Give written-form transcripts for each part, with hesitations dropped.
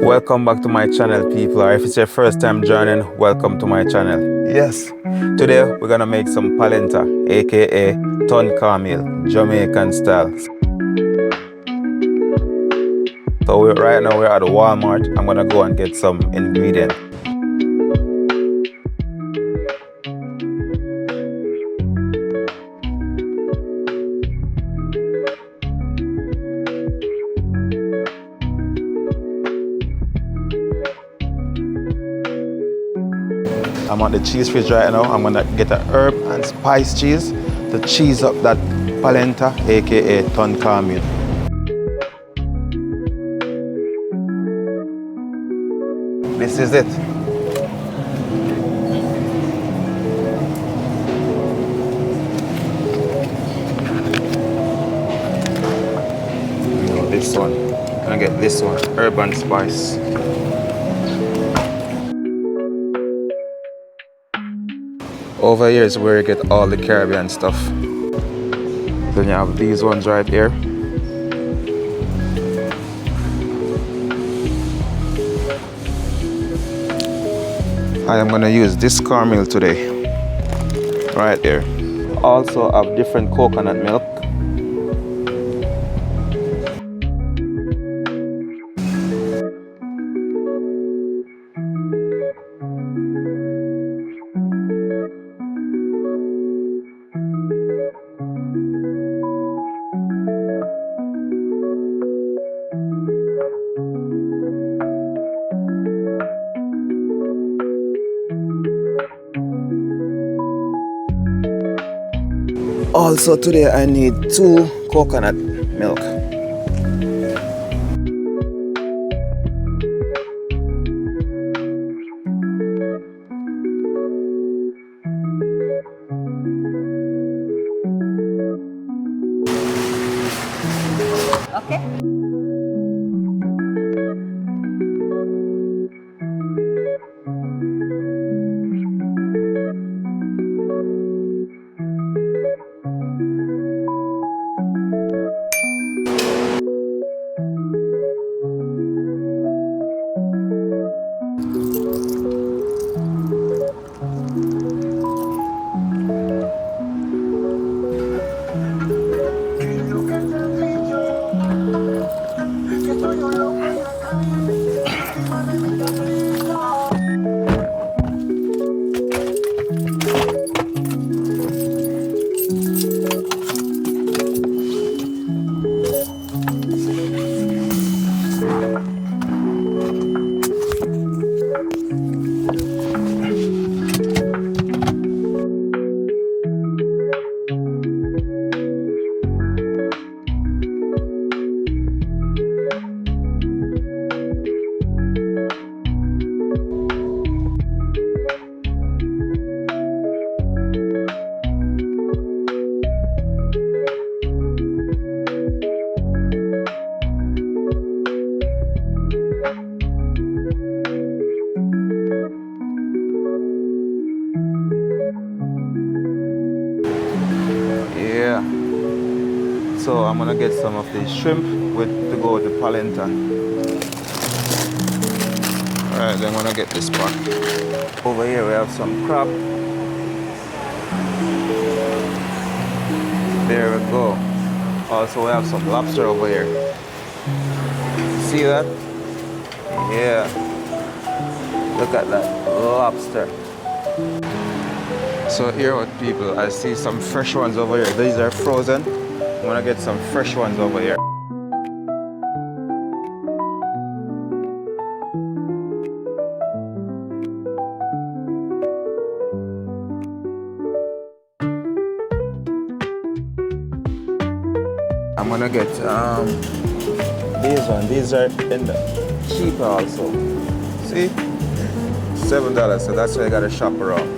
Welcome back to my channel, people, or if it's your first time joining, welcome to my channel. Yes, today we're gonna make some polenta, aka Turn Cornmeal, Jamaican style. So right now we're at Walmart. I'm gonna go and get some ingredients. I'm on the cheese fridge right now. I'm gonna get a herb and spice cheese to cheese up that polenta, aka Turn Cornmeal. This is it. This one. I'm gonna get this one, herb and spice. Over here is where you get all the Caribbean stuff. Then you have these ones right here. I am gonna use this cornmeal today. Right there. Also have different coconut milk. Also today I need 2 coconut milk. Okay. Yeah. So I'm gonna get some of the shrimp to go with the polenta. Alright, then I'm gonna get this pack. Over here we have some crab. There we go. Also we have some lobster over here. See that? Yeah. Look at that lobster. So here what people, I see some fresh ones over here. These are frozen. I'm gonna get some fresh ones over here. I'm gonna get these ones. These are cheaper also. See? $7, so that's why I gotta shop around.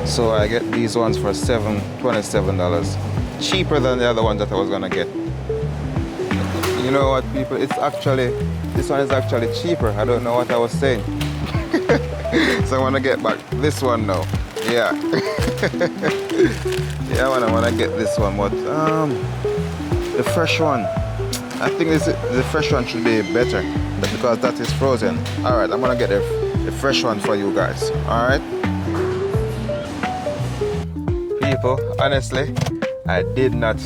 So I get these ones for $27. Cheaper than the other ones that I was gonna get. You know what, people? This one is actually cheaper. I don't know what I was saying. So I want to get back this one now. Yeah. Yeah, I want to get this one, but the fresh one, I think the fresh one should be better because that is frozen. All right, I'm gonna get the fresh one for you guys. All right, people. Honestly, I did not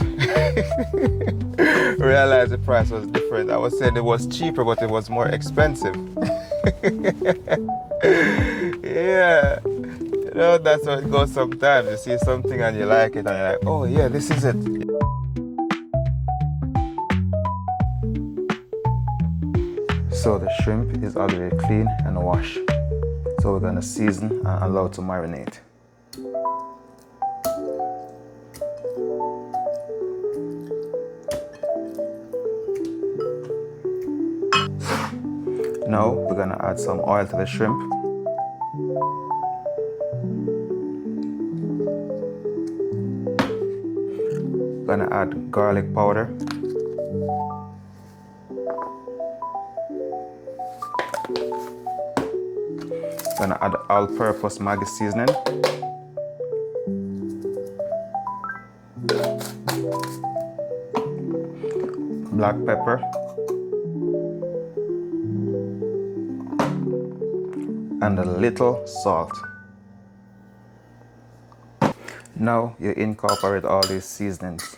realize the price was different. I was saying it was cheaper, but it was more expensive. Yeah, you know, that's how it goes sometimes. You see something and you like it, and you're like, oh yeah, this is it. So the shrimp is already clean and washed. So we're gonna season and allow to marinate. Now we're gonna add some oil to the shrimp. We're gonna add garlic powder. Gonna add all-purpose Maggi seasoning. Black pepper. And a little salt. Now you incorporate all these seasonings.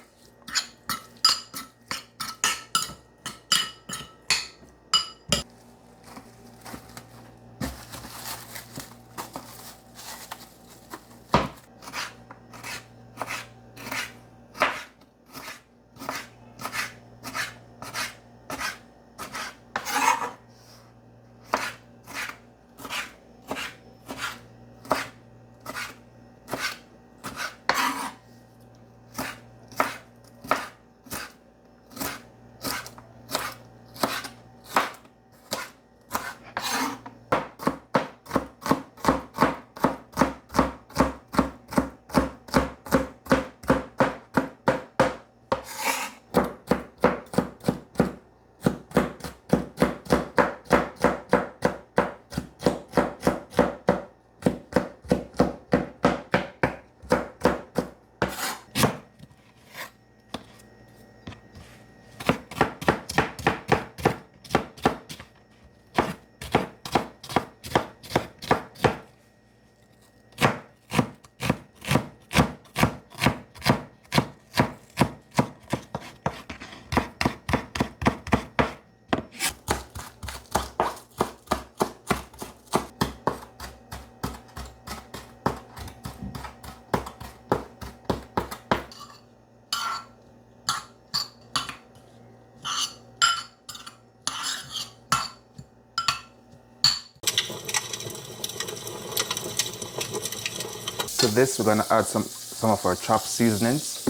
To this, we're gonna add some of our chopped seasonings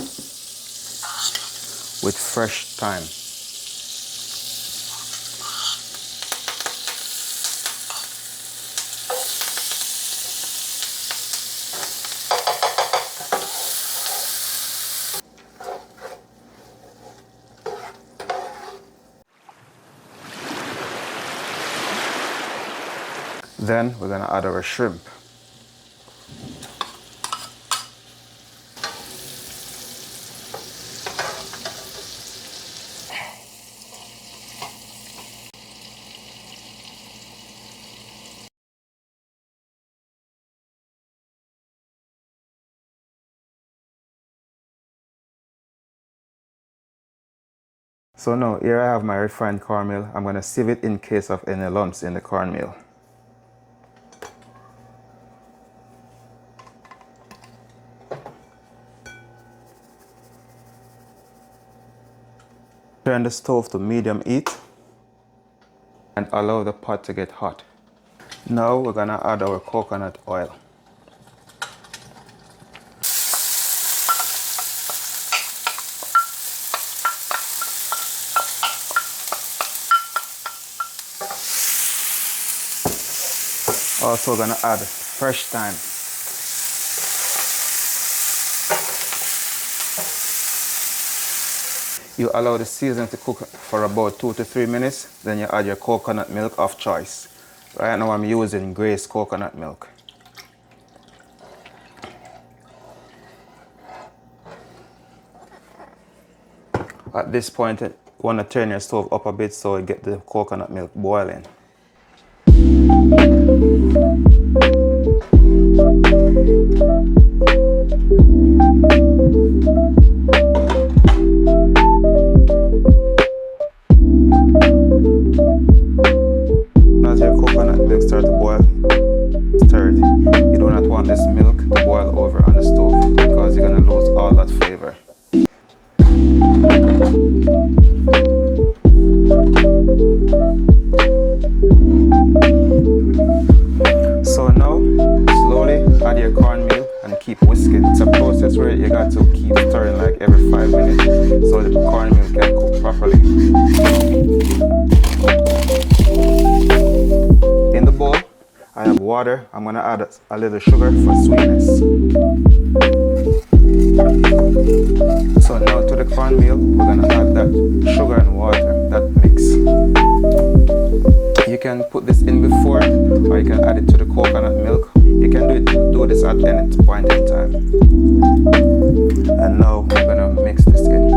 with fresh thyme. Then we're gonna add our shrimp. So now here I have my refined cornmeal. I'm gonna sieve it in case of any lumps in the cornmeal. Turn the stove to medium heat and allow the pot to get hot. Now we're gonna add our coconut oil. Also gonna add fresh thyme. You allow the seasoning to cook for about 2 to 3 minutes, then you add your coconut milk of choice. Right now I'm using Grace coconut milk. At this point, you want to turn your stove up a bit so you get the coconut milk boiling. As your coconut milk starts to boil, stir it. You do not want this milk to boil over on the stove because you're going to lose all that flavor. So now, slowly add your cornmeal and keep whisking. It's a process where you got to keep stirring like every 5 minutes so the cornmeal can cook properly. In the bowl, I have water. I'm going to add a little sugar for sweetness. So now to the cornmeal, we're going to add that sugar and water, that mix. You can put this in before, or you can add it to the coconut milk. You can do this at any point in time. And now we're going to mix this in.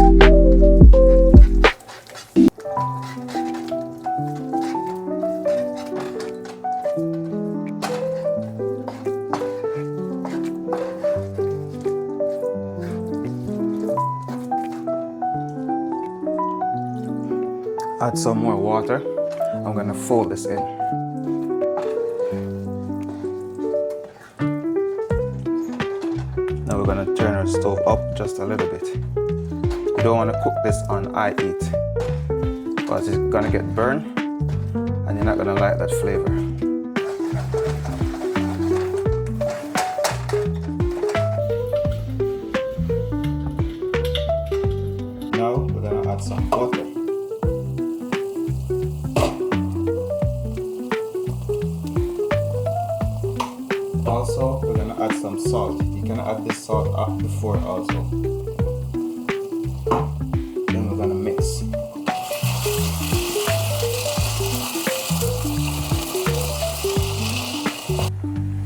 Add some more water. I'm going to fold this in. Now we're going to turn our stove up just a little bit. You don't want to cook this on high heat because it's going to get burned and you're not going to like that flavor. Now we're going to add some butter. Also, we're going to add some salt. You can add this salt up before also. Then we're going to mix.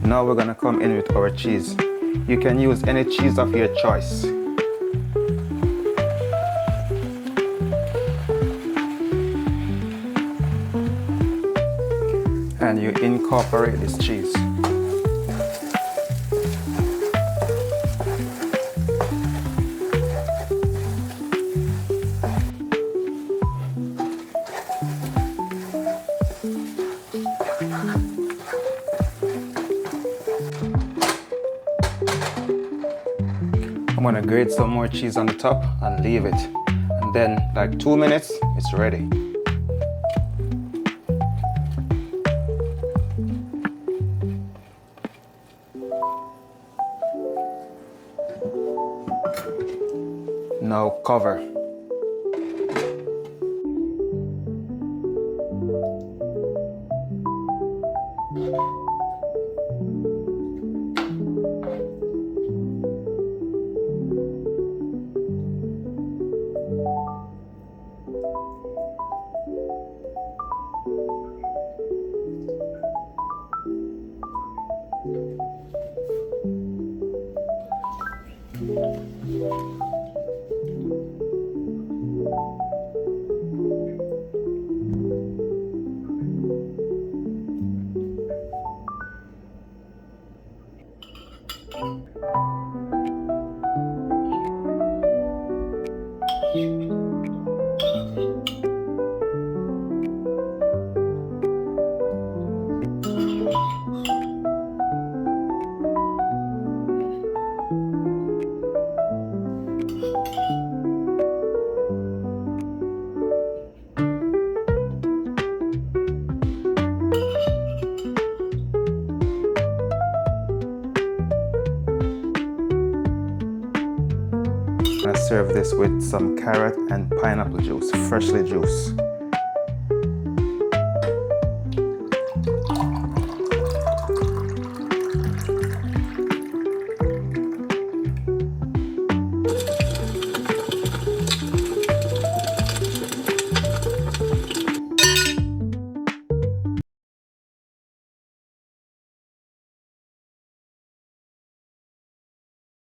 Now we're going to come in with our cheese. You can use any cheese of your choice. And you incorporate this cheese. I'm gonna grate some more cheese on the top and leave it. And then like 2 minutes, it's ready. Now cover. I serve this with some carrot and pineapple juice, freshly juiced.